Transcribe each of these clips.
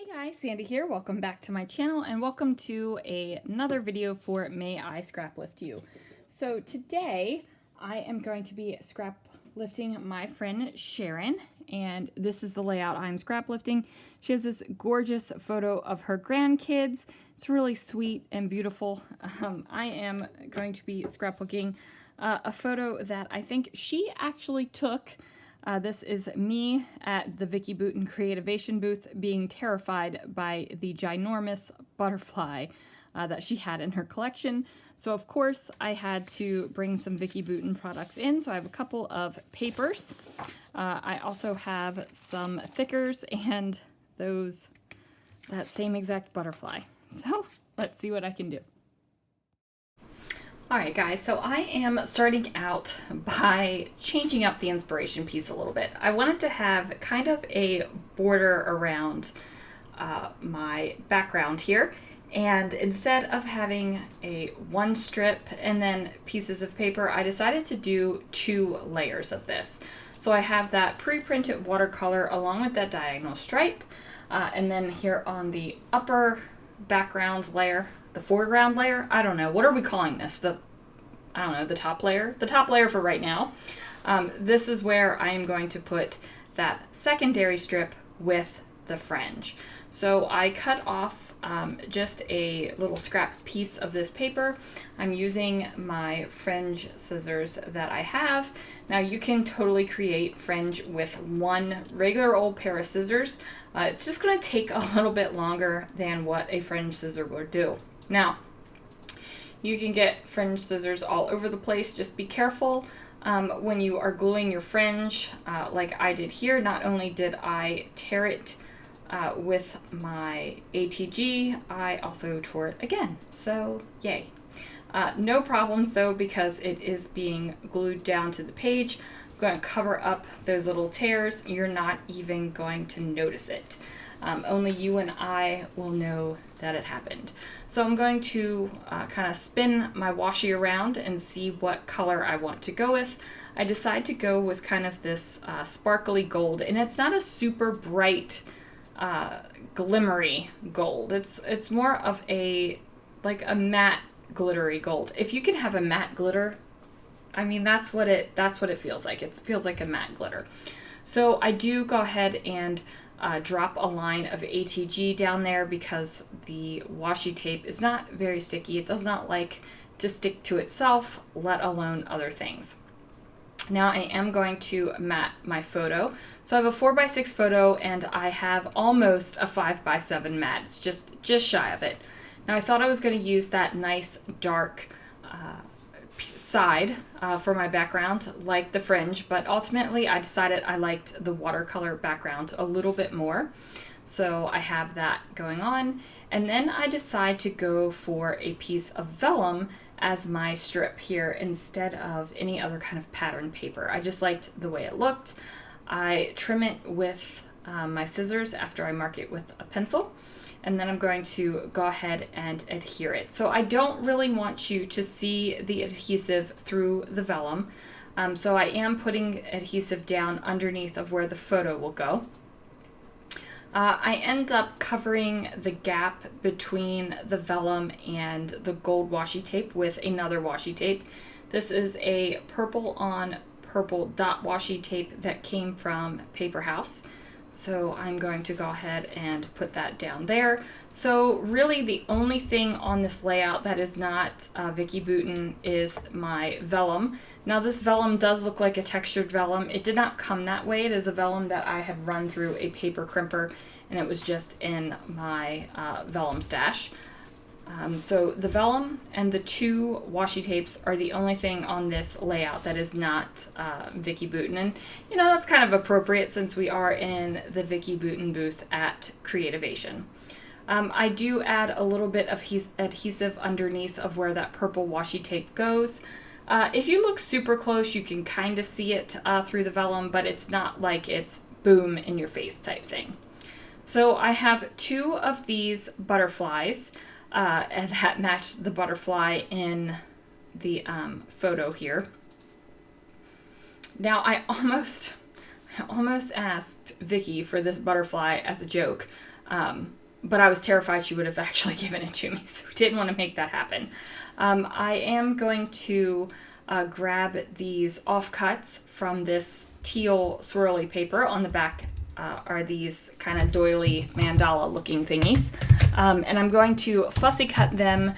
Hey guys, Sandy here. Welcome back to my channel and welcome to another video for May I Scraplift You. So today I am going to be scrap lifting my friend Sharon, and this is the layout I'm scrap lifting. She has this gorgeous photo of her grandkids. It's really sweet and beautiful. I am going to be scrapbooking a photo that I think she actually took. This is me at the Vicky Booten Creativation booth being terrified by the ginormous butterfly that she had in her collection. So of course I had to bring some Vicky Booten products in. So I have a couple of papers. I also have some thickers and that same exact butterfly. So let's see what I can do. Alright guys, so I am starting out by changing up the inspiration piece a little bit. I wanted to have kind of a border around my background here, and instead of having one strip and then pieces of paper, I decided to do 2 layers of this. So I have that pre-printed watercolor along with that diagonal stripe, and then here on the upper background layer, the foreground layer, I don't know, what are we calling this? The top layer? The top layer for right now. This is where I am going to put that secondary strip with the fringe. So I cut off just a little scrap piece of this paper. I'm using my fringe scissors that I have. Now you can totally create fringe with one regular old pair of scissors. It's just going to take a little bit longer than what a fringe scissor would do. Now, you can get fringe scissors all over the place. Just be careful when you are gluing your fringe like I did here. Not only did I tear it with my ATG, I also tore it again. So yay. No problems though, because it is being glued down to the page. I'm going to cover up those little tears. You're not even going to notice it. Only you and I will know that it happened. So I'm going to kind of spin my washi around and see what color I want to go with. I decide to go with kind of this sparkly gold, and it's not a super bright glimmery gold. It's more of like a matte glittery gold. If you can have a matte glitter, I mean that's what it feels like. It feels like a matte glitter. So I do go ahead and drop a line of ATG down there because the washi tape is not very sticky. It does not like to stick to itself, let alone other things. Now I am going to mat my photo. So I have a 4x6 photo and I have almost a 5x7 mat. It's just shy of it. Now I thought I was going to use that nice dark side for my background, like the fringe, but ultimately I decided I liked the watercolor background a little bit more. So I have that going on, and then I decide to go for a piece of vellum as my strip here instead of any other kind of pattern paper. I just liked the way it looked. I trim it with my scissors after I mark it with a pencil, and then I'm going to go ahead and adhere it. So I don't really want you to see the adhesive through the vellum. So I am putting adhesive down underneath of where the photo will go. I end up covering the gap between the vellum and the gold washi tape with another washi tape. This is a purple on purple dot washi tape that came from Paper House. So I'm going to go ahead and put that down there. So really the only thing on this layout that is not Vicky Booten is my vellum. Now this vellum does look like a textured vellum. It did not come that way. It is a vellum that I had run through a paper crimper, and it was just in my vellum stash. So the vellum and the 2 washi tapes are the only thing on this layout that is not Vicky Booten. And you know, that's kind of appropriate since we are in the Vicky Booten booth at Creativation. I do add a little bit of adhesive underneath of where that purple washi tape goes. If you look super close, you can kind of see it through the vellum, but it's not like it's boom in your face type thing. So I have 2 of these butterflies that match the butterfly in the photo here. Now I almost asked Vicky for this butterfly as a joke, But I was terrified she would have actually given it to me, so we didn't want to make that happen. I am going to grab these offcuts from this teal swirly paper. On the back are these kind of doily mandala looking thingies. And I'm going to fussy cut them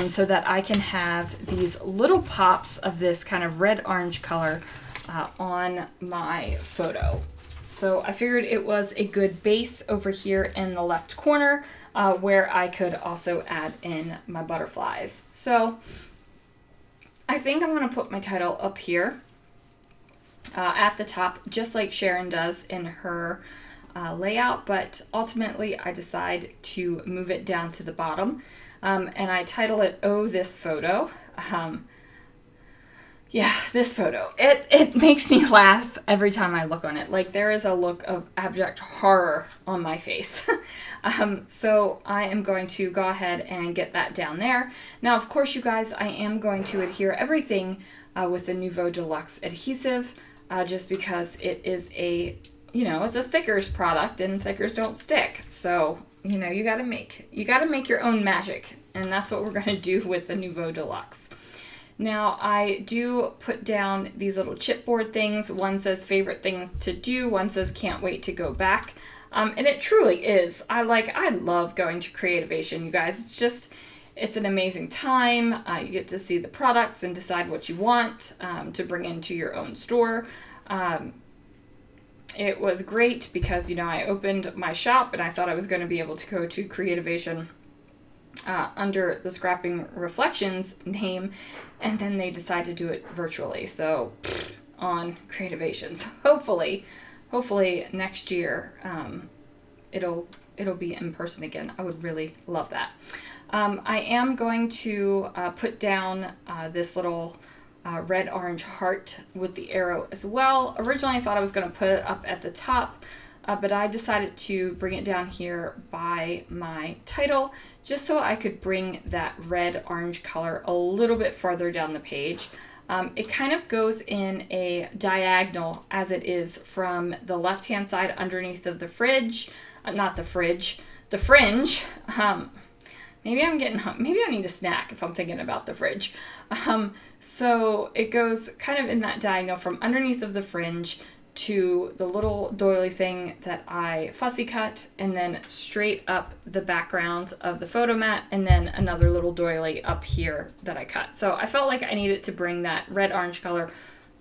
so that I can have these little pops of this kind of red-orange color on my photo. So I figured it was a good base over here in the left corner where I could also add in my butterflies. So I think I'm going to put my title up here at the top, just like Sharon does in her layout, but ultimately I decide to move it down to the bottom, and I title it "Oh, This Photo." Yeah, this photo. It makes me laugh every time I look on it. Like, there is a look of abject horror on my face. So I am going to go ahead and get that down there. Now, of course, you guys, I am going to adhere everything with the Nouveau Deluxe adhesive, just because it is a, it's a Thickers product, and Thickers don't stick. So, you gotta make your own magic, and that's what we're gonna do with the Nouveau Deluxe. Now, I do put down these little chipboard things. One says favorite things to do, one says can't wait to go back. And it truly is. I love going to Creativation, you guys. It's an amazing time. You get to see the products and decide what you want to bring into your own store. It was great because, I opened my shop and I thought I was going to be able to go to Creativation under the Scrapping Reflections name, and then they decided to do it virtually. So on Creativation. So hopefully next year it'll be in person again. I would really love that. I am going to put down this little red-orange heart with the arrow as well. Originally I thought I was going to put it up at the top, but I decided to bring it down here by my title, just so I could bring that red-orange color a little bit farther down the page. It kind of goes in a diagonal as it is from the left-hand side underneath of the fringe. The fringe. Maybe I need a snack if I'm thinking about the fridge. So it goes kind of in that diagonal from underneath of the fringe to the little doily thing that I fussy cut, and then straight up the background of the photo mat, and then another little doily up here that I cut. So I felt like I needed to bring that red-orange color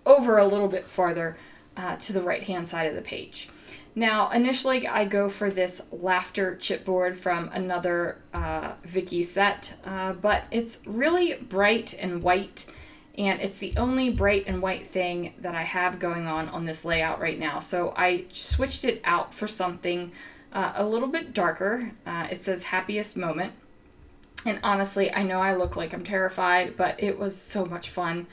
over a little bit farther to the right-hand side of the page. Now, initially I go for this Laughter chipboard from another Vicky set, but it's really bright and white, and it's the only bright and white thing that I have going on this layout right now. So I switched it out for something a little bit darker. It says Happiest Moment. And honestly, I know I look like I'm terrified, but it was so much fun.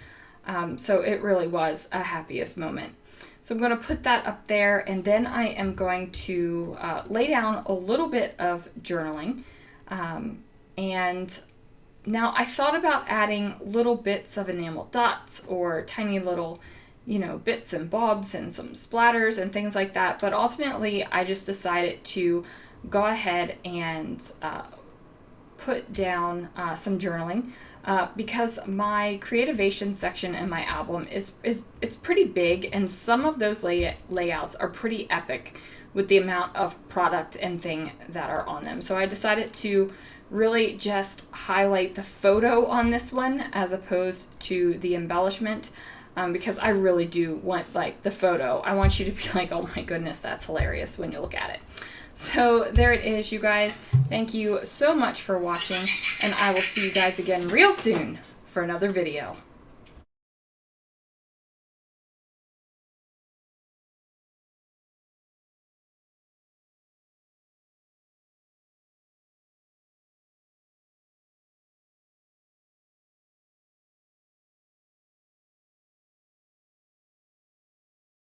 So it really was a happiest moment. So I'm going to put that up there, and then I am going to lay down a little bit of journaling. And now I thought about adding little bits of enamel dots or tiny little, bits and bobs and some splatters and things like that. But ultimately, I just decided to go ahead and put down some journaling because my Creativation section in my album it's pretty big, and some of those layouts are pretty epic with the amount of product and thing that are on them. So I decided to really just highlight the photo on this one as opposed to the embellishment, because I really do want the photo. I want you to be like, oh my goodness, that's hilarious when you look at it. So there it is, you guys. Thank you so much for watching, and I will see you guys again real soon for another video.